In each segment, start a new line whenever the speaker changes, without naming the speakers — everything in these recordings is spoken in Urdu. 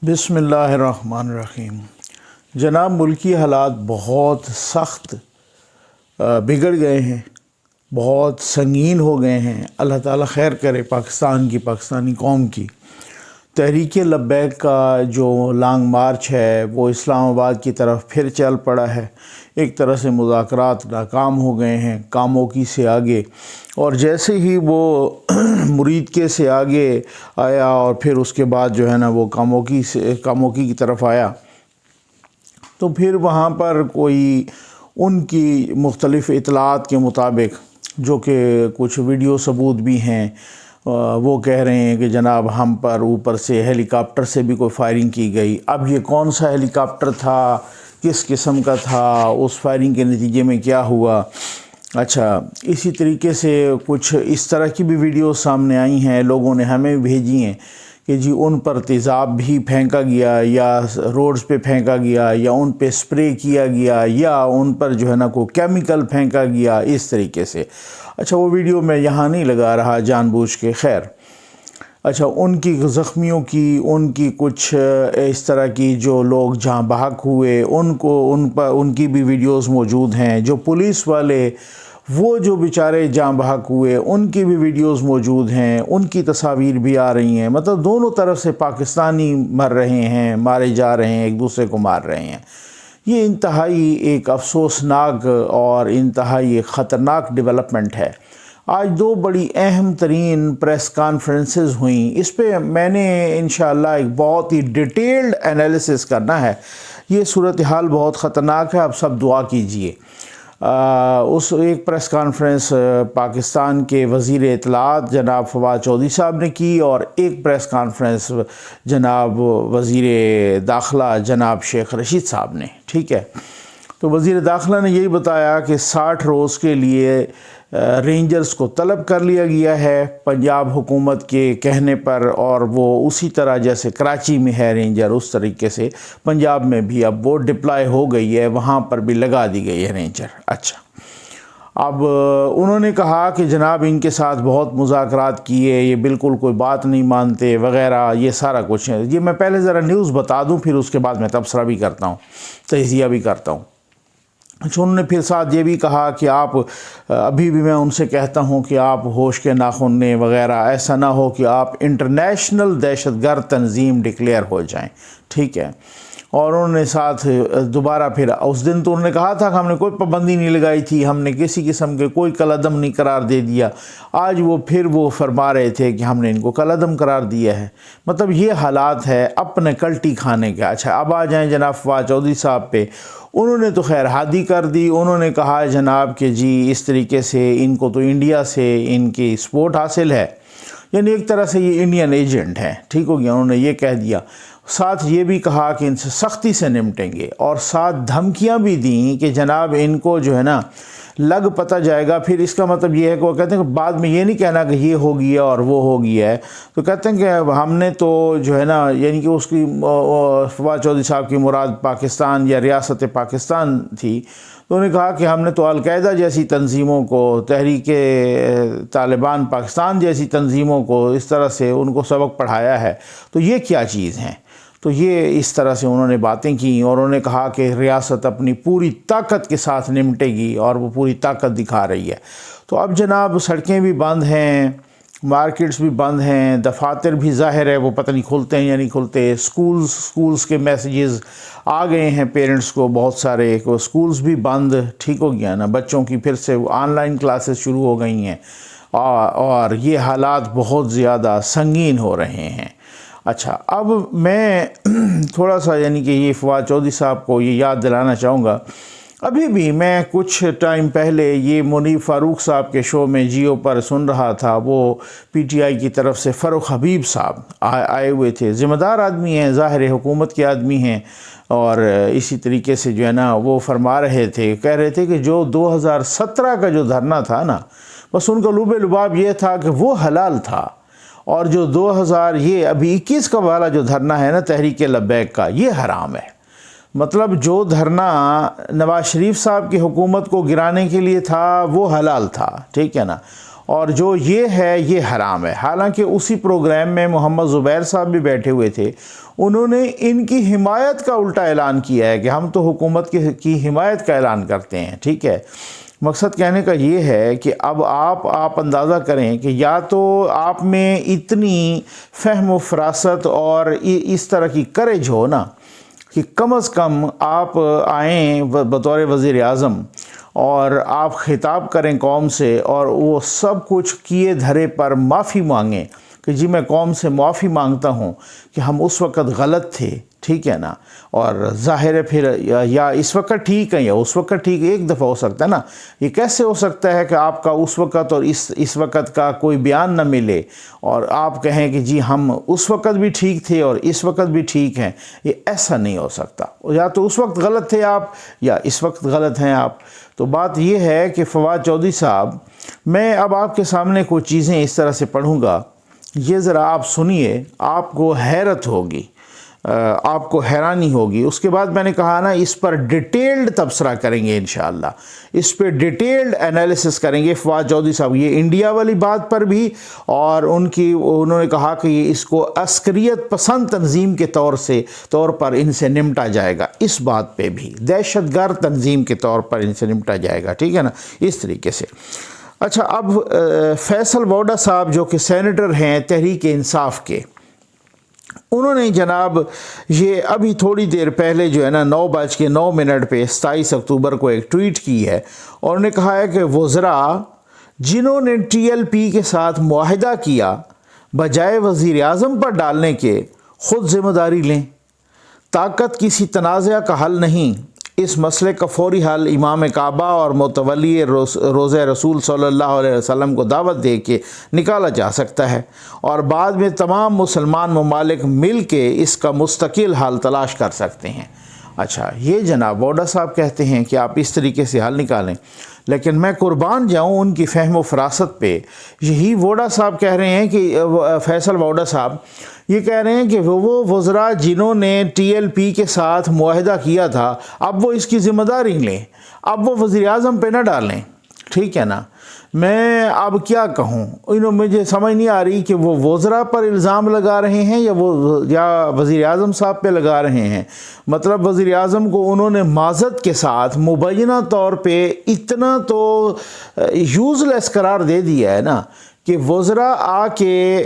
بسم اللہ الرحمن الرحیم۔ جناب، ملکی حالات بہت سخت بگڑ گئے ہیں، بہت سنگین ہو گئے ہیں۔ اللہ تعالیٰ خیر کرے پاکستانی قوم کی۔ تحریک لبیک کا جو لانگ مارچ ہے وہ اسلام آباد کی طرف پھر چل پڑا ہے۔ ایک طرح سے مذاکرات ناکام ہو گئے ہیں، کاموکی سے آگے، اور جیسے ہی وہ مرید سے آگے آیا اور پھر اس کے بعد جو ہے نا وہ کاموکی کی طرف آیا، تو پھر وہاں پر کوئی ان کی مختلف اطلاعات کے مطابق، جو کہ کچھ ویڈیو ثبوت بھی ہیں، وہ کہہ رہے ہیں کہ جناب ہم پر اوپر سے ہیلی کاپٹر سے بھی کوئی فائرنگ کی گئی۔ اب یہ کون سا ہیلی کاپٹر تھا، کس قسم کا تھا، اس فائرنگ کے نتیجے میں کیا ہوا؟ اچھا، اسی طریقے سے کچھ اس طرح کی بھی ویڈیوز سامنے آئی ہیں، لوگوں نے ہمیں بھیجی ہیں کہ جی ان پر تیزاب بھی پھینکا گیا، یا روڈز پہ پھینکا گیا، یا ان پہ سپرے کیا گیا، یا ان پر جو ہے نا کوئی کیمیکل پھینکا گیا، اس طریقے سے۔ اچھا، وہ ویڈیو میں یہاں نہیں لگا رہا جان بوجھ کے، خیر۔ اچھا، ان کی زخمیوں کی، ان کی کچھ اس طرح کی جو لوگ جہاں بحق ہوئے ان کی بھی ویڈیوز موجود ہیں۔ جو پولیس والے وہ جو بیچارے جاں بحق ہوئے ان کی بھی ویڈیوز موجود ہیں، ان کی تصاویر بھی آ رہی ہیں۔ مطلب دونوں طرف سے پاکستانی مر رہے ہیں، مارے جا رہے ہیں، ایک دوسرے کو مار رہے ہیں۔ یہ انتہائی ایک افسوسناک اور انتہائی خطرناک ڈیولپمنٹ ہے۔ آج دو بڑی اہم ترین پریس کانفرنسز ہوئیں، اس پہ میں نے انشاءاللہ ایک بہت ہی ڈیٹیلڈ انالیسس کرنا ہے۔ یہ صورتحال بہت خطرناک ہے، اب سب دعا کیجئے۔ اس ایک پریس کانفرنس پاکستان کے وزیر اطلاعات جناب فواد چودھری صاحب نے کی، اور ایک پریس کانفرنس جناب وزیر داخلہ جناب شیخ رشید صاحب نے، ٹھیک ہے۔ تو وزیر داخلہ نے یہی بتایا کہ 60 روز کے لیے رینجرز کو طلب کر لیا گیا ہے پنجاب حکومت کے کہنے پر، اور وہ اسی طرح جیسے کراچی میں ہے رینجر، اس طریقے سے پنجاب میں بھی اب وہ ڈپلائی ہو گئی ہے، وہاں پر بھی لگا دی گئی ہے رینجر۔ اچھا، اب انہوں نے کہا کہ جناب ان کے ساتھ بہت مذاکرات کیے، یہ بالکل کوئی بات نہیں مانتے وغیرہ، یہ سارا کچھ ہے۔ یہ میں پہلے ذرا نیوز بتا دوں، پھر اس کے بعد میں تبصرہ بھی کرتا ہوں، تجزیہ بھی کرتا ہوں۔ اچھا، انہوں نے پھر ساتھ یہ بھی کہا کہ آپ ابھی بھی میں ان سے کہتا ہوں کہ آپ ہوش کے ناخن لیں وغیرہ، ایسا نہ ہو کہ آپ انٹرنیشنل دہشت گرد تنظیم ڈکلیئر ہو جائیں، ٹھیک ہے۔ اور انہوں نے ساتھ دوبارہ پھر اس دن تو انہوں نے کہا تھا کہ ہم نے کوئی پابندی نہیں لگائی تھی، ہم نے کسی قسم کے کوئی کالعدم نہیں قرار دے دیا۔ آج وہ فرما رہے تھے کہ ہم نے ان کو کالعدم قرار دیا ہے۔ مطلب یہ حالات ہے اپنے کلٹی کھانے کا۔ اچھا، اب آ جائیں جناب فواد چودھری صاحب پہ۔ انہوں نے تو خیر ہادی کر دی، انہوں نے کہا جناب کہ جی اس طریقے سے ان کو تو انڈیا سے ان کی سپورٹ حاصل ہے، یعنی ایک طرح سے یہ انڈین ایجنٹ ہیں، ٹھیک ہو گیا، انہوں نے یہ کہہ دیا۔ ساتھ یہ بھی کہا کہ ان سے سختی سے نمٹیں گے، اور ساتھ دھمکیاں بھی دیں کہ جناب ان کو جو ہے نا لگ پتہ جائے گا۔ پھر اس کا مطلب یہ ہے کہ وہ کہتے ہیں کہ بعد میں یہ نہیں کہنا کہ یہ ہو گیا اور وہ ہو گیا ہے، تو کہتے ہیں کہ ہم نے تو جو ہے نا، یعنی کہ اس کی فواد چودھری صاحب کی مراد پاکستان یا ریاست پاکستان تھی، تو انہوں نے کہا کہ ہم نے تو القاعدہ جیسی تنظیموں کو، تحریک طالبان پاکستان جیسی تنظیموں کو اس طرح سے ان کو سبق پڑھایا ہے، تو یہ کیا چیز ہیں؟ تو یہ اس طرح سے انہوں نے باتیں کی، اور انہوں نے کہا کہ ریاست اپنی پوری طاقت کے ساتھ نمٹے گی، اور وہ پوری طاقت دکھا رہی ہے۔ تو اب جناب سڑکیں بھی بند ہیں، مارکیٹس بھی بند ہیں، دفاتر بھی ظاہر ہے وہ پتہ نہیں کھلتے ہیں یا نہیں کھلتے، سکولز کے میسیجز آ گئے ہیں پیرنٹس کو بہت سارے، کو سکولز بھی بند، ٹھیک ہو گیا نا، بچوں کی پھر سے آن لائن کلاسز شروع ہو گئی ہیں، اور یہ حالات بہت زیادہ سنگین ہو رہے ہیں۔ اچھا، اب میں تھوڑا سا یعنی کہ یہ فواد چودھری صاحب کو یہ یاد دلانا چاہوں گا، ابھی بھی میں کچھ ٹائم پہلے یہ منیب فاروق صاحب کے شو میں جیو پر سن رہا تھا، وہ پی ٹی آئی کی طرف سے فروخ حبیب صاحب آئے ہوئے تھے، ذمہ دار آدمی ہیں، ظاہر حکومت کے آدمی ہیں، اور اسی طریقے سے جو ہے نا وہ فرما رہے تھے، کہہ رہے تھے کہ جو 2017 کا جو دھرنا تھا نا، بس ان کا لب لباب یہ تھا کہ وہ حلال تھا، اور جو 2000 یہ ابھی 21 کا والا جو دھرنا ہے نا تحریک لبیک کا، یہ حرام ہے۔ مطلب جو دھرنا نواز شریف صاحب کی حکومت کو گرانے کے لیے تھا وہ حلال تھا، ٹھیک ہے نا، اور جو یہ ہے یہ حرام ہے۔ حالانکہ اسی پروگرام میں محمد زبیر صاحب بھی بیٹھے ہوئے تھے، انہوں نے ان کی حمایت کا الٹا اعلان کیا ہے کہ ہم تو حکومت کی حمایت کا اعلان کرتے ہیں، ٹھیک ہے۔ مقصد کہنے کا یہ ہے کہ اب آپ اندازہ کریں کہ یا تو آپ میں اتنی فہم و فراست اور اس طرح کی کریج ہو نا کہ کم از کم آپ آئیں بطور وزیر اعظم اور آپ خطاب کریں قوم سے اور وہ سب کچھ کیے دھرے پر معافی مانگیں کہ جی میں قوم سے معافی مانگتا ہوں کہ ہم اس وقت غلط تھے، ٹھیک ہے نا، اور ظاہر ہے پھر یا اس وقت ٹھیک ہے یا اس وقت ٹھیک ہے، ایک دفعہ ہو سکتا ہے نا۔ یہ کیسے ہو سکتا ہے کہ آپ کا اس وقت اور اس وقت کا کوئی بیان نہ ملے اور آپ کہیں کہ جی ہم اس وقت بھی ٹھیک تھے اور اس وقت بھی ٹھیک ہیں؟ یہ ایسا نہیں ہو سکتا، یا تو اس وقت غلط تھے آپ یا اس وقت غلط ہیں آپ۔ تو بات یہ ہے کہ فواد چودھری صاحب، میں اب آپ کے سامنے کچھ چیزیں اس طرح سے پڑھوں گا، یہ ذرا آپ سنیے، آپ کو حیرت ہوگی، آپ کو حیرانی ہوگی۔ اس کے بعد میں نے کہا نا اس پر ڈیٹیلڈ تبصرہ کریں گے انشاءاللہ، اس پہ ڈیٹیلڈ انالیسس کریں گے فواد چودھری صاحب، یہ انڈیا والی بات پر بھی، اور انہوں نے کہا کہ یہ اس کو عسکریت پسند تنظیم کے طور پر ان سے نمٹا جائے گا، اس بات پہ بھی دہشت گرد تنظیم کے طور پر ان سے نمٹا جائے گا، ٹھیک ہے نا، اس طریقے سے۔ اچھا، اب فیصل ووڈا صاحب جو کہ سینیٹر ہیں تحریک انصاف کے، انہوں نے جناب یہ ابھی تھوڑی دیر پہلے جو ہے نا 9:09 پہ 27 اکتوبر کو ایک ٹویٹ کی ہے، اور انہوں نے کہا ہے کہ وزراء جنہوں نے TLP کے ساتھ معاہدہ کیا بجائے وزیر اعظم پر ڈالنے کے خود ذمہ داری لیں۔ طاقت کسی تنازع کا حل نہیں، اس مسئلے کا فوری حل امام کعبہ اور متولی روضہ رسول صلی اللہ علیہ وسلم کو دعوت دے کے نکالا جا سکتا ہے، اور بعد میں تمام مسلمان ممالک مل کے اس کا مستقل حل تلاش کر سکتے ہیں۔ اچھا، یہ جناب ووڈا صاحب کہتے ہیں کہ آپ اس طریقے سے حل نکالیں، لیکن میں قربان جاؤں ان کی فہم و فراست پہ۔ یہی ووڈا صاحب کہہ رہے ہیں کہ فیصل ووڈا صاحب یہ کہہ رہے ہیں کہ وہ وزراء جنہوں نے TLP کے ساتھ معاہدہ کیا تھا اب وہ اس کی ذمہ داری لیں، اب وہ وزیر اعظم پہ نہ ڈالیں، ٹھیک ہے نا۔ میں اب کیا کہوں، مجھے سمجھ نہیں آ رہی کہ وہ وزراء پر الزام لگا رہے ہیں یا وزیر اعظم صاحب پہ لگا رہے ہیں۔ مطلب وزیر اعظم کو انہوں نے معذرت کے ساتھ مبینہ طور پہ اتنا تو یوز لیس قرار دے دیا ہے نا کہ وزراء آ کے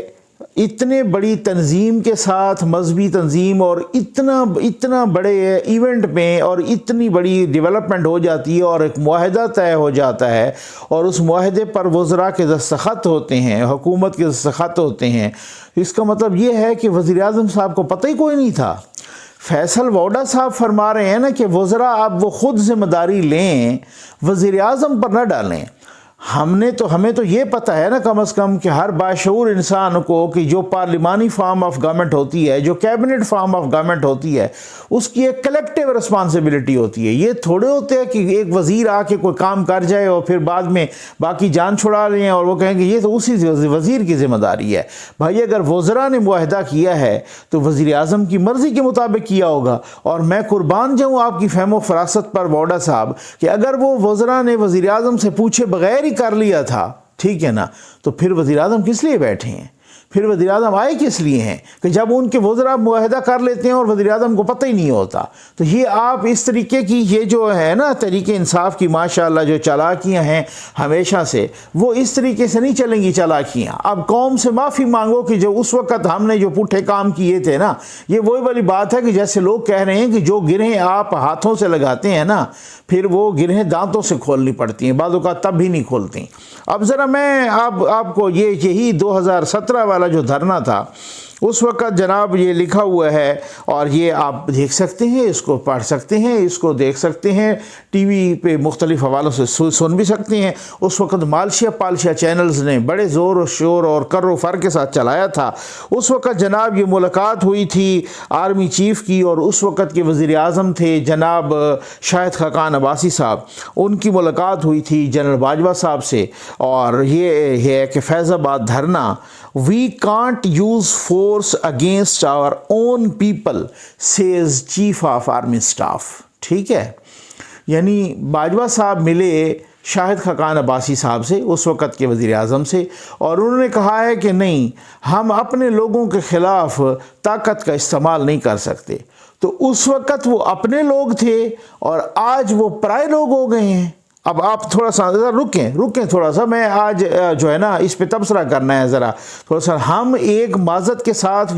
اتنے بڑی تنظیم کے ساتھ، مذہبی تنظیم، اور اتنا بڑے ایونٹ میں اور اتنی بڑی ڈیولپمنٹ ہو جاتی ہے اور ایک معاہدہ طے ہو جاتا ہے، اور اس معاہدے پر وزراء کے دستخط ہوتے ہیں، حکومت کے دستخط ہوتے ہیں۔ اس کا مطلب یہ ہے کہ وزیر اعظم صاحب کو پتہ ہی کوئی نہیں تھا۔ فیصل ووڈا صاحب فرما رہے ہیں نا کہ وزراء اب وہ خود ذمہ داری لیں، وزیر اعظم پر نہ ڈالیں۔ ہمیں تو یہ پتہ ہے نا کم از کم کہ ہر باشعور انسان کو کہ جو پارلیمانی فارم آف گورنمنٹ ہوتی ہے، جو کیبنٹ فارم آف گورنمنٹ ہوتی ہے، اس کی ایک کلیکٹیو رسپانسبلٹی ہوتی ہے۔ یہ تھوڑے ہوتے ہیں کہ ایک وزیر آ کے کوئی کام کر جائے اور پھر بعد میں باقی جان چھڑا لیں اور وہ کہیں کہ یہ تو اسی وزیر کی ذمہ داری ہے۔ بھائی اگر وزراء نے معاہدہ کیا ہے تو وزیر اعظم کی مرضی کے مطابق کیا ہوگا، اور میں قربان جاؤں آپ کی فہم و فراست پر ووڈا صاحب کہ اگر وہ وزراء نے وزیر اعظم سے پوچھے بغیر ہی کر لیا تھا، ٹھیک ہے نا، تو پھر وزیر اعظم کس لیے بیٹھے ہیں؟ پھر وزیر اعظم آئے کس لیے ہیں کہ جب ان کے وزراء معاہدہ کر لیتے ہیں اور وزیر اعظم کو پتہ ہی نہیں ہوتا؟ تو یہ آپ اس طریقے کی یہ جو ہے نا تحریک انصاف کی ماشاءاللہ جو چالاکیاں ہیں ہمیشہ سے، وہ اس طریقے سے نہیں چلیں گی چالاکیاں۔ اب قوم سے معافی مانگو کہ جو اس وقت ہم نے جو پٹھے کام کیے تھے نا، یہ وہی والی بات ہے کہ جیسے لوگ کہہ رہے ہیں کہ جو گرہیں آپ ہاتھوں سے لگاتے ہیں نا، پھر وہ گرہیں دانتوں سے کھولنی پڑتی ہیں، بعض اوقات تب بھی نہیں کھولتی۔ اب ذرا میں آپ کو یہی 2017 والا جو دھرنا تھا، اس وقت جناب یہ لکھا ہوا ہے، اور یہ آپ دیکھ سکتے ہیں، اس کو پڑھ سکتے ہیں، اس کو دیکھ سکتے ہیں، ٹی وی پہ مختلف حوالوں سے سن بھی سکتے ہیں۔ اس وقت مالشیا پالشیا چینلز نے بڑے زور و شور اور کر و فر کے ساتھ چلایا تھا۔ اس وقت جناب یہ ملاقات ہوئی تھی آرمی چیف کی، اور اس وقت کے وزیر اعظم تھے جناب شاہد خاقان عباسی صاحب، ان کی ملاقات ہوئی تھی جنرل باجوہ صاحب سے، اور یہ ہے کہ فیض آباد دھرنا "We can't use force against our own people" says Chief of Army Staff۔ ٹھیک ہے، یعنی باجوہ صاحب ملے شاہد خاقان عباسی صاحب سے، اس وقت کے وزیر اعظم سے، اور انہوں نے کہا ہے کہ نہیں، ہم اپنے لوگوں کے خلاف طاقت کا استعمال نہیں کر سکتے۔ تو اس وقت وہ اپنے لوگ تھے اور آج وہ پرائے لوگ ہو گئے ہیں۔ اب آپ تھوڑا سا رکیں تھوڑا سا، میں آج جو ہے نا اس پہ تبصرہ کرنا ہے ذرا تھوڑا سا۔ ہم ایک معذرت کے ساتھ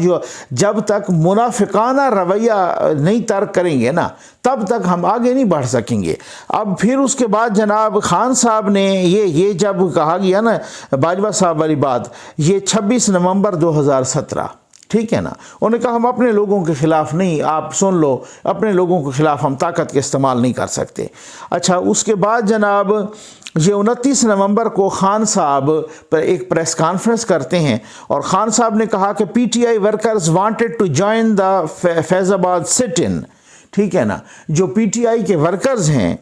جب تک منافقانہ رویہ نہیں ترک کریں گے نا، تب تک ہم آگے نہیں بڑھ سکیں گے۔ اب پھر اس کے بعد جناب خان صاحب نے یہ جب کہا گیا نا باجوہ صاحب والی بات، یہ 26 نومبر 2017، ٹھیک ہے نا، انہوں نے کہا ہم اپنے لوگوں کے خلاف نہیں، آپ سن لو، اپنے لوگوں کے خلاف ہم طاقت کا استعمال نہیں کر سکتے۔ اچھا، اس کے بعد جناب یہ 29 نومبر کو خان صاحب پر ایک پریس کانفرنس کرتے ہیں، اور خان صاحب نے کہا کہ P T I workers wanted to join the Faizabad sit ان، ٹھیک ہے نا، جو پی ٹی آئی کے ورکرز ہیں،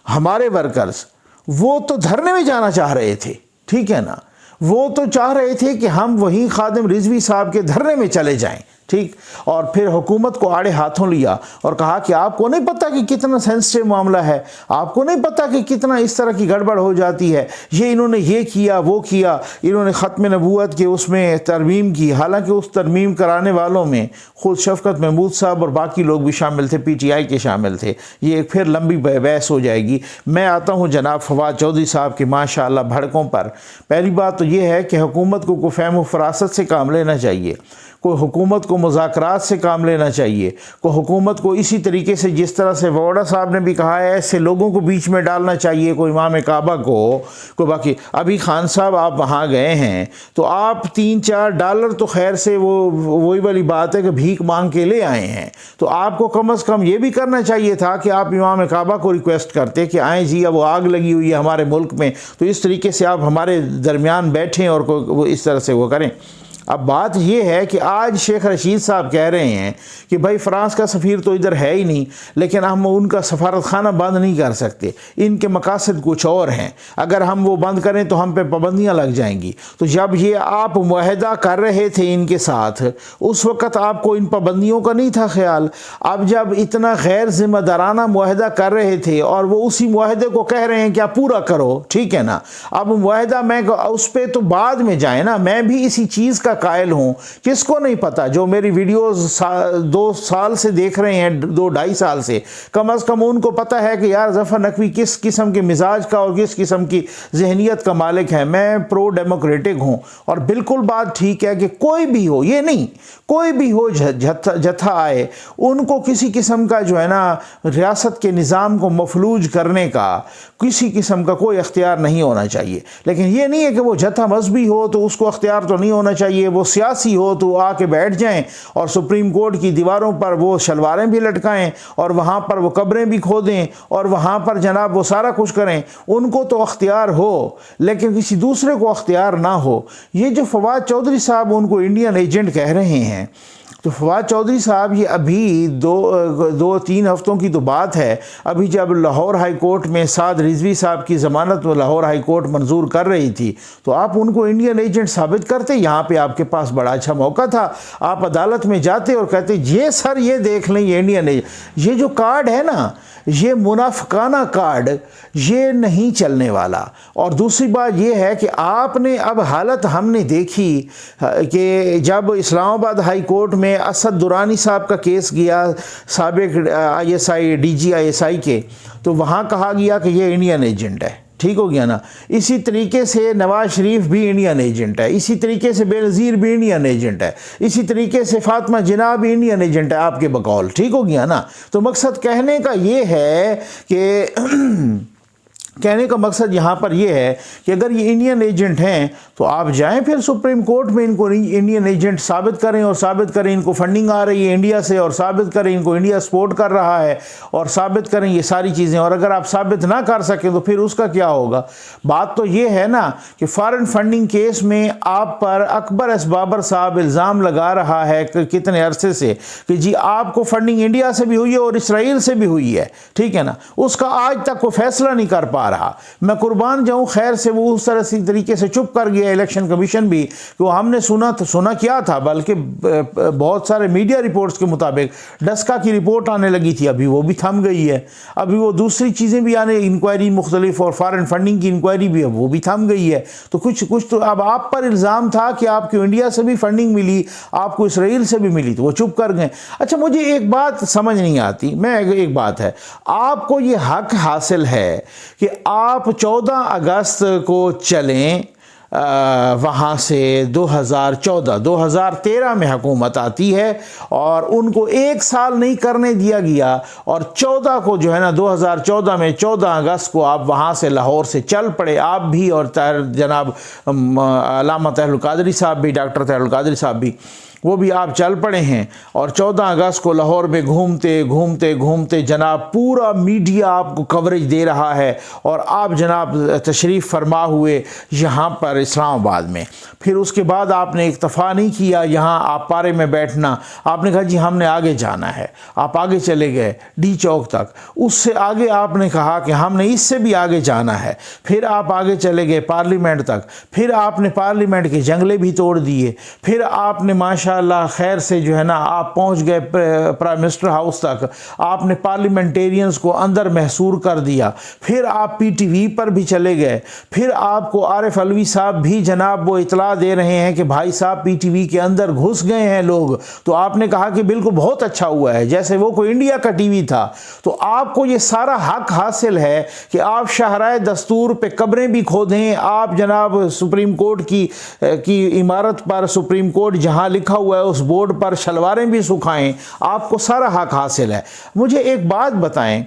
ہمارے ورکرز، وہ تو دھرنے میں جانا چاہ رہے تھے، ٹھیک ہے نا، وہ تو چاہ رہے تھے کہ ہم وہیں خادم رضوی صاحب کے دھرنے میں چلے جائیں، ٹھیک، اور پھر حکومت کو آڑے ہاتھوں لیا اور کہا کہ آپ کو نہیں پتہ کہ کتنا سینسٹیو معاملہ ہے، آپ کو نہیں پتہ کہ کتنا اس طرح کی گڑبڑ ہو جاتی ہے، یہ انہوں نے یہ کیا وہ کیا، انہوں نے ختم نبوت کے اس میں ترمیم کی، حالانکہ اس ترمیم کرانے والوں میں خود شفقت محمود صاحب اور باقی لوگ بھی شامل تھے، پی ٹی آئی کے شامل تھے۔ یہ ایک پھر لمبی بحث ہو جائے گی۔ میں آتا ہوں جناب فواد چودھری صاحب کے ماشاءاللہ بھڑکوں پر۔ پہلی بات تو یہ ہے کہ حکومت کو کوئی فہم و فراست سے کام لینا چاہیے، کوئی حکومت کو مذاکرات سے کام لینا چاہیے، کوئی حکومت کو اسی طریقے سے جس طرح سے ووڈا صاحب نے بھی کہا ہے ایسے لوگوں کو بیچ میں ڈالنا چاہیے، کوئی امام کعبہ کو، کوئی باقی۔ ابھی خان صاحب آپ وہاں گئے ہیں تو آپ $3-4 تو خیر سے وہی والی بات ہے کہ بھیک مانگ کے لے آئے ہیں، تو آپ کو کم از کم یہ بھی کرنا چاہیے تھا کہ آپ امام کعبہ کو ریکویسٹ کرتے کہ آئیں جی، اب وہ آگ لگی ہوئی ہے ہمارے ملک میں، تو اس طریقے سے آپ ہمارے درمیان بیٹھیں اور وہ اس طرح سے وہ کریں۔ اب بات یہ ہے کہ آج شیخ رشید صاحب کہہ رہے ہیں کہ بھائی فرانس کا سفیر تو ادھر ہے ہی نہیں، لیکن ہم ان کا سفارت خانہ بند نہیں کر سکتے، ان کے مقاصد کچھ اور ہیں، اگر ہم وہ بند کریں تو ہم پہ پابندیاں لگ جائیں گی۔ تو جب یہ آپ معاہدہ کر رہے تھے ان کے ساتھ، اس وقت آپ کو ان پابندیوں کا نہیں تھا خیال۔ اب جب اتنا غیر ذمہ دارانہ معاہدہ کر رہے تھے اور وہ اسی معاہدے کو کہہ رہے ہیں کہ آپ پورا کرو، ٹھیک ہے نا، اب معاہدہ میں اس پہ تو بعد میں جائیں نا۔ میں بھی اسی چیز کا قائل ہوں، کس کو نہیں پتا جو میری ویڈیوز 2 سال سے دیکھ رہے ہیں، 2-2.5 سال سے، کم از کم ان کو پتا ہے کہ یار ظفر نقوی کس قسم کے مزاج کا اور کس قسم کی ذہنیت کا مالک ہے۔ میں پرو ڈیموکریٹک ہوں، اور بالکل بات ٹھیک ہے کہ کوئی بھی ہو، یہ نہیں کوئی بھی ہو جتھا آئے، ان کو کسی قسم کا جو ہے نا ریاست کے نظام کو مفلوج کرنے کا کسی قسم کا کوئی اختیار نہیں ہونا چاہیے۔ لیکن یہ نہیں ہے کہ وہ جتھا مذہبی ہو تو اس کو اختیار تو نہیں ہونا چاہیے، وہ سیاسی ہو تو آ کے بیٹھ جائیں اور سپریم کورٹ کی دیواروں پر وہ شلواریں بھی لٹکائیں اور وہاں پر وہ قبریں بھی کھودیں اور وہاں پر جناب وہ سارا کچھ کریں۔ ان کو تو اختیار ہو لیکن کسی دوسرے کو اختیار نہ ہو۔ یہ جو فواد چودھری صاحب ان کو انڈین ایجنٹ کہہ رہے ہیں، تو فواد چودھری صاحب یہ ابھی 2-3 ہفتوں کی تو بات ہے، ابھی جب لاہور ہائی کورٹ میں سعد رضوی صاحب کی ضمانت وہ لاہور ہائی کورٹ منظور کر رہی تھی، تو آپ ان کو انڈین ایجنٹ ثابت کرتے۔ یہاں پہ آپ کے پاس بڑا اچھا موقع تھا، آپ عدالت میں جاتے اور کہتے یہ سر یہ دیکھ لیں یہ انڈین ایجنٹ، یہ جو کارڈ ہے نا، یہ منافقانہ کارڈ یہ نہیں چلنے والا۔ اور دوسری بات یہ ہے کہ آپ نے اب حالت ہم نے دیکھی کہ جب اسلام آباد ہائی کورٹ میں اسد درانی صاحب کا کیس گیا، سابق ISI DG ISI کے، تو وہاں کہا گیا کہ یہ انڈین ایجنٹ ہے، ٹھیک ہو گیا نا۔ اسی طریقے سے نواز شریف بھی انڈین ایجنٹ ہے، اسی طریقے سے بے نظیر بھی انڈین ایجنٹ ہے، اسی طریقے سے فاطمہ جناح بھی انڈین ایجنٹ ہے آپ کے بقول، ٹھیک ہو گیا نا۔ تو مقصد کہنے کا یہ ہے کہ کہنے کا مقصد یہاں پر یہ ہے کہ اگر یہ انڈین ایجنٹ ہیں تو آپ جائیں پھر سپریم کورٹ میں ان کو انڈین ایجنٹ ثابت کریں، اور ثابت کریں ان کو فنڈنگ آ رہی ہے انڈیا سے، اور ثابت کریں ان کو انڈیا سپورٹ کر رہا ہے، اور ثابت کریں یہ ساری چیزیں۔ اور اگر آپ ثابت نہ کر سکیں تو پھر اس کا کیا ہوگا؟ بات تو یہ ہے نا کہ فارن فنڈنگ کیس میں آپ پر اکبر ایس بابر صاحب الزام لگا رہا ہے کہ کتنے عرصے سے کہ جی آپ کو فنڈنگ انڈیا سے بھی ہوئی ہے اور اسرائیل سے بھی ہوئی ہے، ٹھیک ہے نا۔ اس کا آج تک کوئی فیصلہ نہیں کر پا پا رہا. میں قربان جاؤں، خیر سے وہ اس طرح سے طریقے سے چپ کر گیا الیکشن کمیشن بھی کہ وہ ہم نے سنا کیا تھا، بلکہ بہت سارے میڈیا رپورٹس کے مطابق ڈسکا کی رپورٹ آنے لگی تھی، ابھی وہ بھی تھم گئی ہے. ابھی وہ دوسری چیزیں بھی آنے، انکوائری مختلف اور فارن فنڈنگ کی انکوائری بھی ہے، وہ بھی تھم گئی ہے. تو کچھ تو اب آپ پر الزام تھا کہ آپ کو انڈیا سے بھی فنڈنگ ملی، آپ کو اسرائیل سے بھی ملی، تو وہ چپ کر گئے. اچھا مجھے ایک بات سمجھ نہیں آتی، ایک بات ہے، آپ کو یہ حق حاصل ہے کہ آپ 14 اگست کو چلیں وہاں سے. 2013 میں حکومت آتی ہے اور ان کو 1 سال نہیں کرنے دیا گیا، اور 14 کو جو ہے نا 2014 میں 14 اگست کو آپ وہاں سے لاہور سے چل پڑے، آپ بھی اور جناب علامہ طاہر القادری صاحب بھی، ڈاکٹر طاہر القادری صاحب بھی، وہ بھی آپ چل پڑے ہیں. اور 14 اگست کو لاہور میں گھومتے جناب پورا میڈیا آپ کو کوریج دے رہا ہے، اور آپ جناب تشریف فرما ہوئے یہاں پر اسلام آباد میں. پھر اس کے بعد آپ نے اکتفا نہیں کیا یہاں آپ پارے میں بیٹھنا، آپ نے کہا جی ہم نے آگے جانا ہے. آپ آگے چلے گئے ڈی چوک تک، اس سے آگے آپ نے کہا کہ ہم نے اس سے بھی آگے جانا ہے. پھر آپ آگے چلے گئے پارلیمنٹ تک، پھر آپ نے پارلیمنٹ کے جنگلے بھی توڑ دیے. پھر آپ نے ماشاءاللہ خیر سے جو ہے نا آپ پہنچ گئے پرائم منسٹر ہاؤس تک، آپ نے پارلیمنٹیرینز کو اندر محصور کر دیا. پھر آپ پی ٹی وی پر بھی چلے گئے. پھر آپ کو عارف علوی صاحب بھی جناب وہ اطلاع دے رہے ہیں کہ بھائی صاحب پی ٹی وی کے اندر گھس گئے ہیں لوگ. تو آپ نے کہا کہ بالکل بہت اچھا ہوا ہے، جیسے وہ کوئی انڈیا کا ٹی وی تھا. تو آپ کو یہ سارا حق حاصل ہے کہ آپ شاہراہ دستور پہ قبریں بھی کھودیں، آپ جناب سپریم کورٹ کی عمارت پر، سپریم کورٹ جہاں لکھا ہوا ہے اس بورڈ پر شلواریں بھی سکھائیں. آپ کو سارا حق حاصل ہے. مجھے ایک بات بتائیں،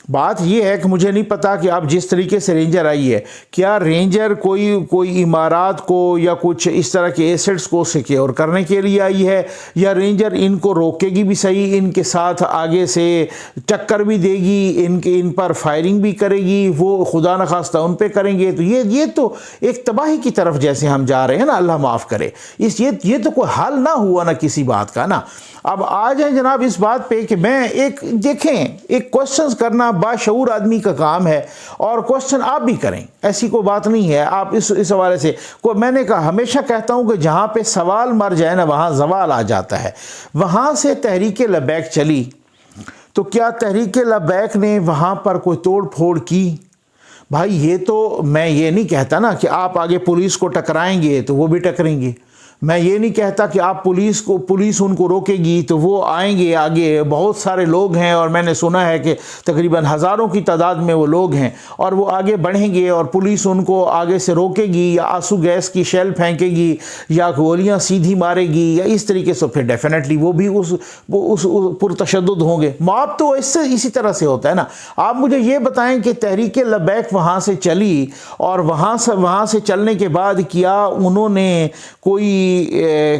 بات یہ ہے کہ مجھے نہیں پتا کہ آپ جس طریقے سے رینجر آئی ہے، کیا رینجر کوئی عمارات کو یا کچھ اس طرح کے ایسٹس کو سیکیور کرنے کے لیے آئی ہے، یا رینجر ان کو روکے گی بھی صحیح، ان کے ساتھ آگے سے ٹکر بھی دے گی، ان پر فائرنگ بھی کرے گی، وہ خدا نخواستہ ان پہ کریں گے؟ تو یہ تو ایک تباہی کی طرف جیسے ہم جا رہے ہیں نا، اللہ معاف کرے. یہ تو کوئی حل نہ ہوا نا کسی بات کا نا. اب آ جائیں جناب اس بات پہ کہ میں ایک کوشچنز کرنا باشعور آدمی کا کام ہے، اور کوشچن آپ بھی کریں، ایسی کوئی بات نہیں ہے. آپ اس حوالے سے میں نے کہا، ہمیشہ کہتا ہوں کہ جہاں پہ سوال مر جائے نا وہاں زوال آ جاتا ہے. وہاں سے تحریک لبیک چلی، تو کیا تحریک لبیک نے وہاں پر کوئی توڑ پھوڑ کی؟ بھائی یہ تو میں یہ نہیں کہتا نا کہ آپ آگے پولیس کو ٹکرائیں گے تو وہ بھی ٹکریں گے. میں یہ نہیں کہتا کہ آپ پولیس ان کو روکے گی تو وہ آئیں گے آگے. بہت سارے لوگ ہیں، اور میں نے سنا ہے کہ تقریباً ہزاروں کی تعداد میں وہ لوگ ہیں، اور وہ آگے بڑھیں گے اور پولیس ان کو آگے سے روکے گی، یا آنسو گیس کی شیل پھینکے گی، یا گولیاں سیدھی مارے گی، یا اس طریقے سے. پھر ڈیفینیٹلی وہ بھی اس پرتشدد ہوں گے. معاف تو اسی طرح سے ہوتا ہے نا. آپ مجھے یہ بتائیں کہ تحریک لبیک وہاں سے چلی، اور وہاں سے چلنے کے بعد کیا انہوں نے کوئی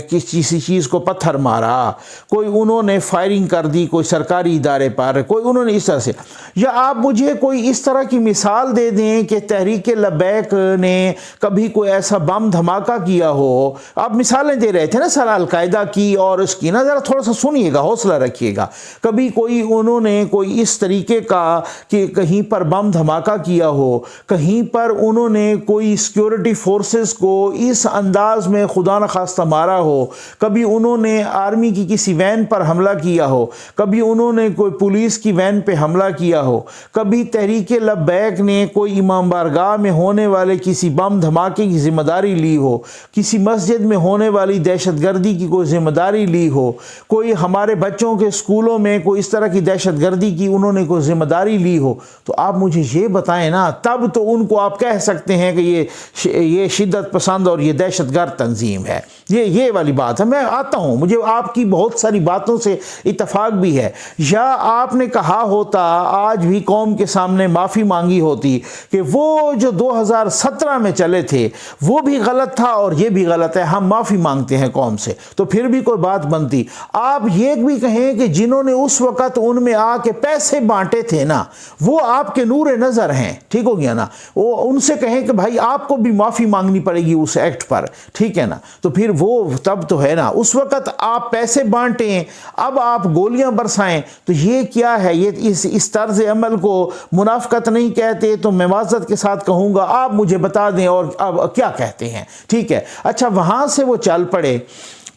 کسی چیز کو پتھر مارا، کوئی انہوں نے فائرنگ کر دی کوئی سرکاری ادارے پر، کوئی انہوں نے اس طرح سے؟ یا آپ مجھے کوئی اس طرح کی مثال دے دیں کہ تحریک لبیک نے کبھی کوئی ایسا بم دھماکہ کیا ہو؟ آپ مثالیں دے رہے تھے نا سر القاعدہ کی اور اس کی، نا ذرا تھوڑا سا سنیے گا، حوصلہ رکھیے گا. کبھی انہوں نے کوئی اس طریقے کا کہ کہیں پر بم دھماکہ کیا ہو، کہیں پر انہوں نے کوئی سیکیورٹی فورسز کو اس انداز میں خدا نخواستہ مارا ہو، کبھی انہوں نے آرمی کی کسی وین پر حملہ کیا ہو، کبھی انہوں نے کوئی پولیس کی وین پہ حملہ کیا ہو، کبھی تحریک لبیک نے کوئی امام بارگاہ میں ہونے والے کسی بم دھماکے کی ذمہ داری لی ہو، کسی مسجد میں ہونے والی دہشت گردی کی کوئی ذمہ داری لی ہو، کوئی ہمارے بچوں کے اسکولوں میں کوئی اس طرح کی دہشت گردی کی انہوں نے کوئی ذمہ داری لی ہو، تو آپ مجھے یہ بتائیں نا. تب تو ان کو آپ کہہ سکتے ہیں کہ یہ شدت پسند اور یہ دہشت گرد تنظیم ہے. یہ والی بات ہے. میں آتا ہوں، مجھے آپ کی بہت ساری باتوں سے اتفاق بھی ہے. یا آپ نے کہا ہوتا، آج بھی قوم کے سامنے معافی مانگی ہوتی کہ وہ جو 2017 میں چلے تھے وہ بھی غلط تھا اور یہ بھی غلط ہے، ہم معافی مانگتے ہیں قوم سے، تو پھر بھی کوئی بات بنتی. آپ یہ بھی کہیں کہ جنہوں نے اس وقت ان میں آ کے پیسے بانٹے تھے نا، وہ آپ کے نور نظر ہیں، ٹھیک ہو گیا نا. وہ ان سے کہیں کہ بھائی آپ کو بھی معافی مانگنی پڑے گی اس ایکٹ پر، ٹھیک ہے نا. تو پھر وہ تب تو ہے نا، اس وقت آپ پیسے بانٹیں، اب آپ گولیاں برسائیں، تو یہ کیا ہے؟ یہ اس طرز عمل کو منافقت نہیں کہتے تو میں معذرت کے ساتھ کہوں گا آپ مجھے بتا دیں اور اب کیا کہتے ہیں، ٹھیک ہے؟ اچھا، وہاں سے وہ چل پڑے،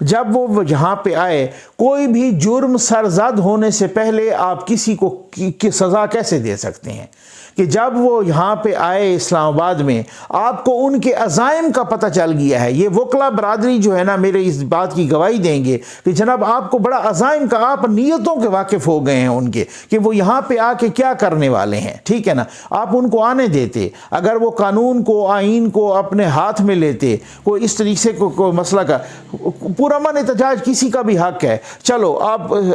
جب وہ یہاں پہ آئے، کوئی بھی جرم سرزد ہونے سے پہلے آپ کسی کو سزا کیسے دے سکتے ہیں؟ کہ جب وہ یہاں پہ آئے اسلام آباد میں، آپ کو ان کے عزائم کا پتہ چل گیا ہے۔ یہ وکلا برادری جو ہے نا میرے اس بات کی گواہی دیں گے کہ جناب آپ کو بڑا عزائم کا، آپ نیتوں کے واقف ہو گئے ہیں ان کے، کہ وہ یہاں پہ آ کے کیا کرنے والے ہیں، ٹھیک ہے نا؟ آپ ان کو آنے دیتے، اگر وہ قانون کو، آئین کو اپنے ہاتھ میں لیتے، کوئی اس طریقے سے کوئی مسئلہ کا پورا من احتجاج کسی کا بھی حق ہے، چلو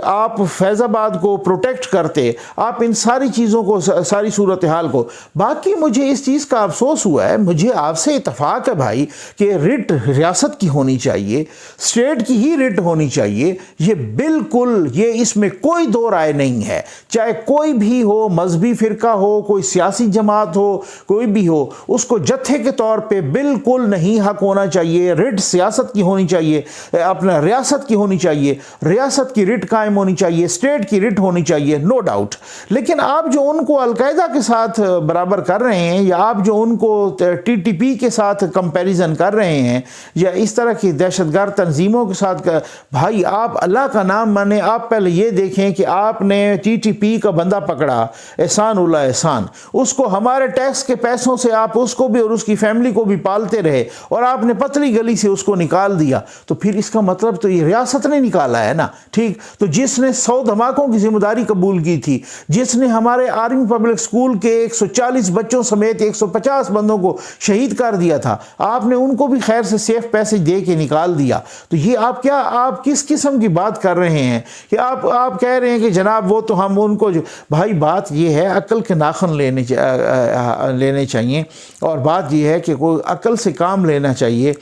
آپ فیض آباد کو پروٹیکٹ کرتے، آپ ان ساری چیزوں کو، ساری صورت حال کو۔ باقی مجھے اس چیز کا افسوس ہوا ہے، مجھے آپ سے اتفاق ہے بھائی کہ رٹ ریاست کی ہونی چاہیے، اسٹیٹ کی ہی رٹ ہونی چاہیے، یہ بالکل، یہ اس میں کوئی دو رائے نہیں ہے، چاہے کوئی بھی ہو، مذہبی فرقہ ہو، کوئی سیاسی جماعت ہو، کوئی بھی ہو، اس کو جتھے کے طور پہ بالکل نہیں حق ہونا چاہیے۔ رٹ سیاست کی ہونی چاہیے، اپنا ریاست کی ہونی چاہیے، ریاست کی رٹ قائم ہونی چاہیے، اسٹیٹ کی رٹ ہونی چاہیے، نو ڈاؤٹ۔ لیکن آپ جو ان کو القاعدہ کے ساتھ برابر کر رہے ہیں، یا آپ جو ان کو ٹی ٹی پی کے ساتھ کمپیریزن کر رہے ہیں، یا اس طرح کی دہشت گرد تنظیموں کے ساتھ، بھائی آپ اللہ کا نام مانیں، آپ پہلے یہ دیکھیں کہ آپ نے ٹی ٹی پی کا بندہ پکڑا، احسان اللہ احسان، اس کو ہمارے ٹیکس کے پیسوں سے آپ اس کو بھی اور اس کی فیملی کو بھی پالتے رہے، اور آپ نے پتلی گلی سے اس کو نکال دیا، تو پھر اس کا مطلب تو یہ ریاست نے نکالا ہے نا، ٹھیک؟ تو جس نے 100 دھماکوں کی ذمہ داری قبول کی تھی، جس نے ہمارے آرمی پبلک اسکول کے 140 بچوں سمیت 150 بندوں کو شہید کر دیا تھا، آپ نے ان کو بھی خیر سے سیف پیسے دے کے نکال دیا، تو یہ آپ کس قسم کی بات کر رہے ہیں کہ آپ کہہ رہے ہیں کہ جناب وہ تو ہم ان کو بھائی بات یہ ہے عقل کے ناخن لینے چاہیے، اور بات یہ ہے کہ کوئی عقل سے کام لینا چاہیے۔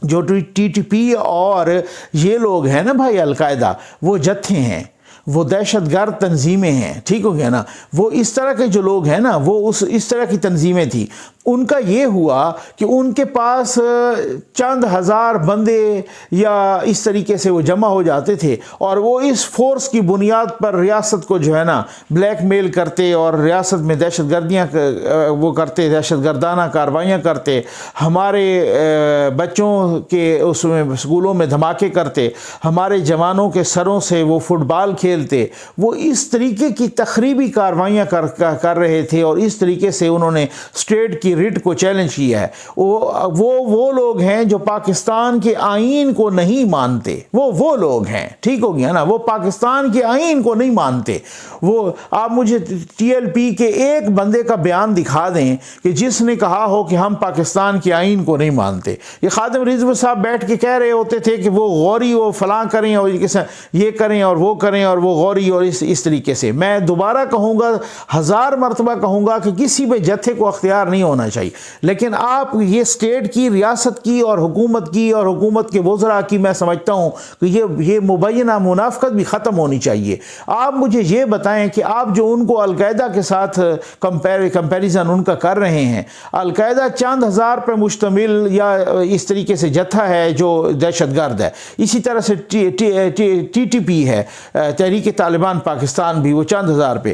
جو ٹی ٹی پی اور یہ لوگ ہیں نا بھائی، القاعدہ، وہ جتھے ہیں، وہ دہشت گرد تنظیمیں ہیں، ٹھیک ہو گیا نا؟ وہ اس طرح کے جو لوگ ہیں نا، وہ اس طرح کی تنظیمیں تھی۔ ان کا یہ ہوا کہ ان کے پاس چند ہزار بندے یا اس طریقے سے وہ جمع ہو جاتے تھے، اور وہ اس فورس کی بنیاد پر ریاست کو جو ہے نا بلیک میل کرتے، اور ریاست میں دہشت گردیاں وہ کرتے، دہشت گردانہ کارروائیاں کرتے، ہمارے بچوں کے اس میں اسکولوں میں دھماکے کرتے، ہمارے جوانوں کے سروں سے وہ فٹ بال کھیلتے، وہ اس طریقے کی تخریبی کارروائیاں کر رہے تھے، اور اس طریقے سے انہوں نے اسٹیٹ کی رٹ کو چیلنج کیا ہے۔ وہ لوگ ہیں جو پاکستان کے آئین کو نہیں مانتے، وہ لوگ ہیں، ٹھیک ہو گیا نا؟ وہ پاکستان کے آئین کو نہیں مانتے۔ وہ آپ مجھے ٹی ایل پی کے ایک بندے کا بیان دکھا دیں کہ جس نے کہا ہو کہ ہم پاکستان کے آئین کو نہیں مانتے۔ یہ خادم رضوی صاحب بیٹھ کے کہہ رہے ہوتے تھے کہ وہ غوری و فلاں کریں، اور یہ کریں اور وہ کریں، اور وہ غوری، اور اس طریقے سے۔ میں دوبارہ کہوں گا، 1000 مرتبہ کہوں گا کہ کسی پہ جتھے کو اختیار نہیں ہونا چاہیے، لیکن آپ یہ اسٹیٹ کی، ریاست کی، اور حکومت کی، اور حکومت کے وزراء کی، میں سمجھتا ہوں کہ یہ مبینہ منافقت بھی ختم ہونی چاہیے۔ آپ مجھے یہ بتائیں کہ آپ جو ان کو القاعدہ کے ساتھ کمپیریزن ان کا کر رہے ہیں، القاعدہ چند ہزار پہ مشتمل یا اس طریقے سے جتھا ہے جو دہشت گرد ہے، اسی طرح سے ٹی ٹی پی ہے، تحریک طالبان پاکستان بھی، وہ چند ہزار پہ۔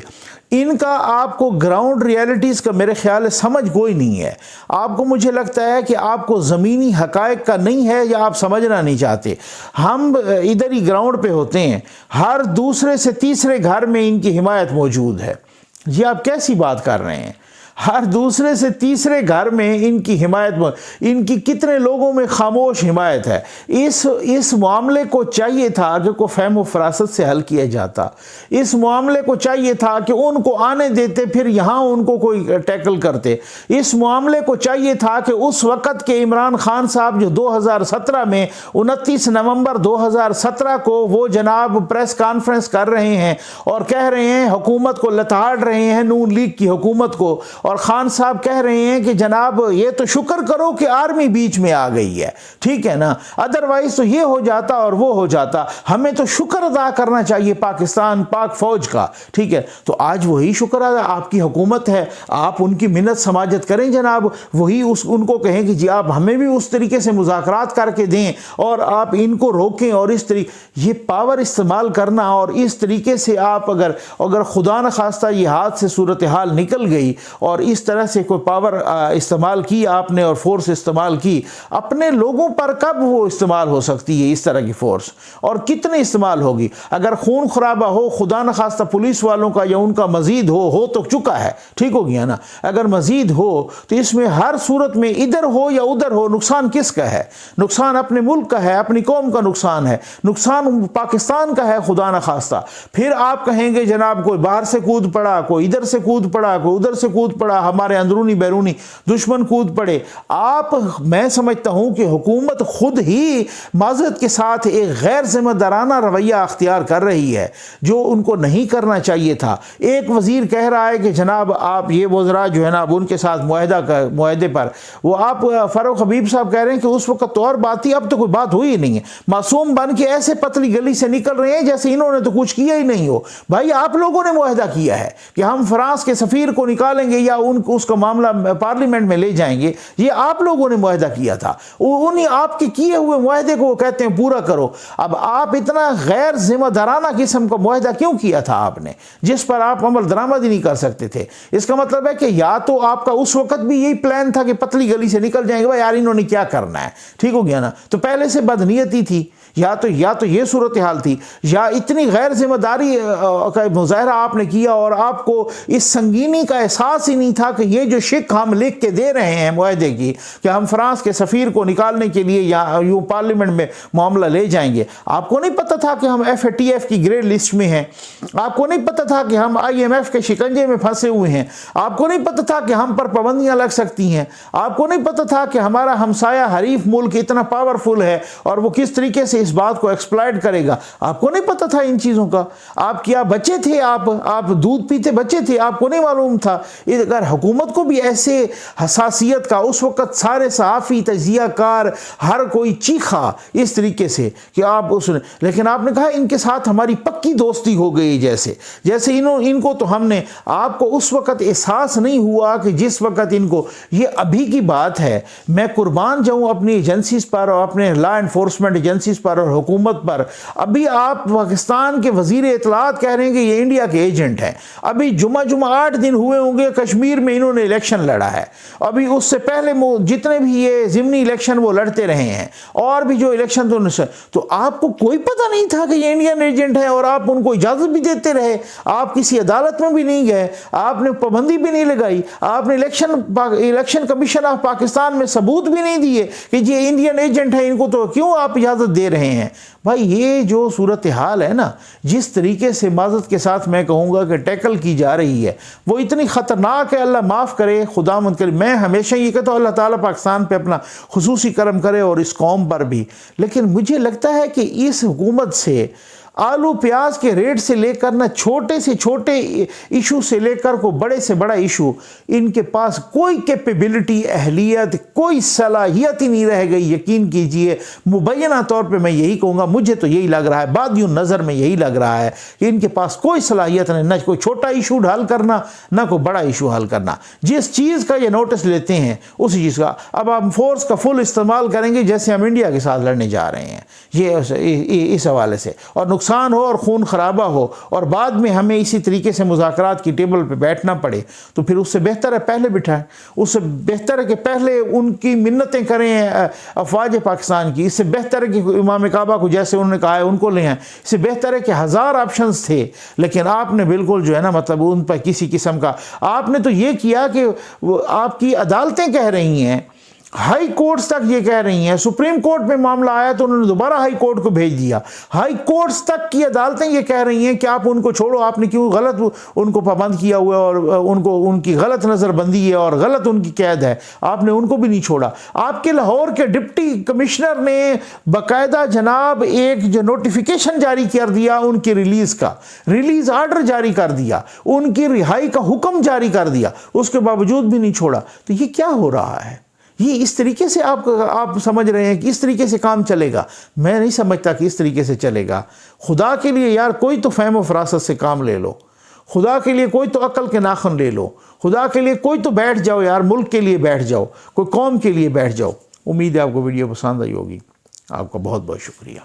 ان کا آپ کو گراؤنڈ ریالٹیز کا میرے خیال ہے سمجھ کوئی نہیں ہے۔ آپ کو، مجھے لگتا ہے کہ آپ کو زمینی حقائق کا نہیں ہے، یا آپ سمجھنا نہیں چاہتے۔ ہم ادھر ہی گراؤنڈ پہ ہوتے ہیں، ہر دوسرے سے تیسرے گھر میں ان کی حمایت موجود ہے۔ یہ آپ کیسی بات کر رہے ہیں؟ ہر دوسرے سے تیسرے گھر میں ان کی حمایت، ان کی کتنے لوگوں میں خاموش حمایت ہے۔ اس معاملے کو چاہیے تھا کہ کوئی فہم و فراست سے حل کیا جاتا، اس معاملے کو چاہیے تھا کہ ان کو آنے دیتے، پھر یہاں ان کو کوئی ٹیکل کرتے، اس معاملے کو چاہیے تھا کہ اس وقت کے عمران خان صاحب جو 2017 میں 29 نومبر 2017 کو وہ جناب پریس کانفرنس کر رہے ہیں اور کہہ رہے ہیں، حکومت کو لتاڑ رہے ہیں، نون لیگ کی حکومت کو، اور خان صاحب کہہ رہے ہیں کہ جناب یہ تو شکر کرو کہ آرمی بیچ میں آ گئی ہے، ٹھیک ہے نا، ادروائز تو یہ ہو جاتا اور وہ ہو جاتا، ہمیں تو شکر ادا کرنا چاہیے پاکستان پاک فوج کا، ٹھیک ہے، تو آج وہی شکر ادا، آپ کی حکومت ہے، آپ ان کی منت سماجت کریں جناب، وہی ان کو کہیں کہ جی آپ ہمیں بھی اس طریقے سے مذاکرات کر کے دیں اور آپ ان کو روکیں، اور اس طریقے یہ پاور استعمال کرنا، اور اس طریقے سے آپ اگر خدا نخواستہ یہ ہاتھ سے صورتحال نکل گئی اور اس طرح سے کوئی پاور استعمال کی آپ نے اور فورس استعمال کی، اپنے لوگوں پر کب وہ استعمال ہو سکتی ہے اس طرح کی فورس، اور کتنے استعمال ہوگی؟ اگر خون خرابہ ہو خدا نخواستہ پولیس والوں کا یا ان کا مزید ہو تو چکا ہے، ٹھیک ہو گیا نا، اگر مزید ہو تو اس میں ہر صورت میں ادھر ہو یا ادھر ہو نقصان کس کا ہے؟ نقصان اپنے ملک کا ہے، اپنی قوم کا نقصان ہے، نقصان پاکستان کا ہے خدا نخواستہ۔ پھر آپ کہیں گے جناب کوئی باہر سے کود پڑا، کوئی ادھر سے کود پڑا، کوئی ادھر سے کود پڑا، ہمارے اندرونی بیرونی دشمن کود پڑے۔ میں سمجھتا ہوں کہ حکومت خود ہی معذرت کے ساتھ ایک غیر ذمہ دارانہ رویہ اختیار کر رہی ہے جو ان کو نہیں کرنا چاہیے تھا۔ ایک وزیر کہہ رہا ہے کہ جناب آپ یہ وزراء جو ہے نا اب ان کے ساتھ معاہدے پر، وہ آپ فاروق حبیب صاحب کہہ رہے ہیں کہ اس وقت تو اور بات تھی، اب تو کوئی بات ہوئی نہیں ہے، معصوم بن کے ایسے پتلی گلی سے نکل رہے ہیں جیسے انہوں نے تو کچھ کیا ہی نہیں ہو۔ بھائی آپ لوگوں نے معاہدہ کیا ہے کہ ہم فرانس کے سفیر کو نکالیں گے یا اس کا معاملہ پارلیمنٹ میں لے جائیں گے، یہ آپ لوگوں نے معاہدہ کیا تھا، انہیں آپ کے کیے ہوئے معاہدے کو وہ کہتے ہیں پورا کرو۔ اب آپ اتنا غیر ذمہ دارانہ قسم کا معاہدہ کیوں کیا تھا آپ نے جس پر آپ عمل درآمد ہی نہیں کر سکتے تھے؟ اس کا مطلب ہے کہ یا تو آپ کا اس وقت بھی یہی پلان تھا کہ پتلی گلی سے نکل جائیں گے، بھائی یار انہوں نے کیا کرنا ہے، ٹھیک ہو گیا نا، تو پہلے سے بدنیتی تھی، یا تو یہ صورتحال تھی، یا اتنی غیر ذمہ داری کا مظاہرہ آپ نے کیا اور آپ کو اس سنگینی کا احساس ہی نہیں تھا کہ یہ جو شک ہم لکھ کے دے رہے ہیں معاہدے کی کہ ہم فرانس کے سفیر کو نکالنے کے لیے یا یوں پارلیمنٹ میں معاملہ لے جائیں گے، آپ کو نہیں پتہ تھا کہ ہم FATF کی گریڈ لسٹ میں ہیں، آپ کو نہیں پتہ تھا کہ ہم IMF کے شکنجے میں پھنسے ہوئے ہیں، آپ کو نہیں پتہ تھا کہ ہم پر پابندیاں لگ سکتی ہیں، آپ کو نہیں پتہ تھا کہ ہمارا ہمسایہ حریف ملک اتنا پاورفل ہے اور وہ کس طریقے سے اس بات کو ایکسپلائٹ کرے گا، آپ کو نہیں پتہ تھا ان چیزوں کا، آپ کیا بچے تھے، آپ دودھ پیتے بچے تھے، آپ کو نہیں معلوم تھا؟ اگر حکومت کو بھی ایسے حساسیت کا، اس وقت سارے صحافی تجزیہ کار ہر کوئی چیخا اس طریقے سے کہ آپ لیکن آپ نے کہا ان کے ساتھ ہماری پکی دوستی ہو گئی، جیسے ان کو تو ہم نے، آپ کو اس وقت احساس نہیں ہوا کہ جس وقت ان کو، یہ ابھی کی بات ہے، میں قربان جاؤں اپنی ایجنسیز پر اور اپنے لا انفورسمنٹ ایجنسیز پر اور حکومت پر۔ ابھی آپ پاکستان کے وزیر اطلاعات کہہ رہے ہیں کہ یہ انڈیا کے ایجنٹ ہیں، ابھی جمعہ 8 دن ہوئے ہوں گے کشمیر میں انہوں نے الیکشن لڑا ہے، ابھی اس سے پہلے جتنے بھی یہ ضمنی الیکشن وہ لڑتے رہے ہیں، اور بھی جو الیکشن تو آپ کو کوئی پتہ نہیں تھا کہ یہ انڈین ایجنٹ ہے، اور آپ ان کو اجازت بھی دیتے رہے، آپ کسی عدالت میں بھی نہیں گئے، آپ نے پابندی بھی نہیں لگائی، آپ نے الیکشن کمیشن آف پاکستان میں ثبوت بھی نہیں دیے کہ یہ انڈین ایجنٹ ہے، ان کو تو کیوں آپ اجازت دے رہے ہیں؟ بھائی یہ جو صورتحال ہے نا، جس طریقے سے معذرت کے ساتھ میں کہوں گا کہ ٹیکل کی جا رہی ہے، وہ اتنی خطرناک ہے، اللہ معاف کرے، خدا مند کرے۔ میں ہمیشہ یہ کہتا ہوں اللہ تعالیٰ پاکستان پہ اپنا خصوصی کرم کرے اور اس قوم پر بھی، لیکن مجھے لگتا ہے کہ اس حکومت سے آلو پیاز کے ریٹ سے لے کر نہ چھوٹے سے چھوٹے ایشو سے لے کر کو بڑے سے بڑا ایشو، ان کے پاس کوئی کیپیبلٹی، اہلیت، کوئی صلاحیت ہی نہیں رہ گئی۔ یقین کیجئے، مبینہ طور پہ میں یہی کہوں گا، مجھے تو یہی لگ رہا ہے، بادیوں نظر میں یہی لگ رہا ہے کہ ان کے پاس کوئی صلاحیت نہیں، نہ کوئی چھوٹا ایشو حل کرنا، نہ کوئی بڑا ایشو حل کرنا۔ جس چیز کا یہ نوٹس لیتے ہیں اسی چیز کا اب ہم فورس کا فل استعمال کریں گے جیسے ہم انڈیا کے ساتھ لڑنے جا رہے ہیں، یہ اس حوالے سے، اور نقصان ہو اور خون خرابہ ہو اور بعد میں ہمیں اسی طریقے سے مذاکرات کی ٹیبل پہ بیٹھنا پڑے، تو پھر اس سے بہتر ہے پہلے بٹھائیں، اس سے بہتر ہے کہ پہلے ان کی منتیں کریں افواج پاکستان کی، اس سے بہتر ہے کہ امام کعبہ کو جیسے انہوں نے کہا ہے ان کو لے آئیں، اس سے بہتر ہے کہ 1000 آپشنز تھے، لیکن آپ نے بالکل جو ہے نا مطلب ان پر کسی قسم کا، آپ نے تو یہ کیا کہ آپ کی عدالتیں کہہ رہی ہیں ہائی کورٹس تک یہ کہہ رہی ہیں، سپریم کورٹ میں معاملہ آیا تو انہوں نے دوبارہ ہائی کورٹ کو بھیج دیا، ہائی کورٹس تک کی عدالتیں یہ کہہ رہی ہیں کہ آپ ان کو چھوڑو، آپ نے کیوں غلط ان کو پابند کیا ہوا ہے اور ان کی غلط نظر بندی ہے اور غلط ان کی قید ہے، آپ نے ان کو بھی نہیں چھوڑا۔ آپ کے لاہور کے ڈپٹی کمشنر نے باقاعدہ جناب ایک جو نوٹیفیکیشن جاری کر دیا ان کی ریلیز کا، ریلیز آرڈر جاری کر دیا، ان کی رہائی کا حکم جاری کر دیا، اس کے باوجود بھی نہیں چھوڑا۔ تو یہ کیا ہو رہا ہے؟ یہ اس طریقے سے آپ سمجھ رہے ہیں کہ اس طریقے سے کام چلے گا؟ میں نہیں سمجھتا کہ اس طریقے سے چلے گا۔ خدا کے لیے یار کوئی تو فہم و فراست سے کام لے لو، خدا کے لیے کوئی تو عقل کے ناخن لے لو، خدا کے لیے کوئی تو بیٹھ جاؤ یار، ملک کے لیے بیٹھ جاؤ، کوئی قوم کے لیے بیٹھ جاؤ۔ امید ہے آپ کو ویڈیو پسند آئی ہوگی۔ آپ کا بہت بہت شکریہ۔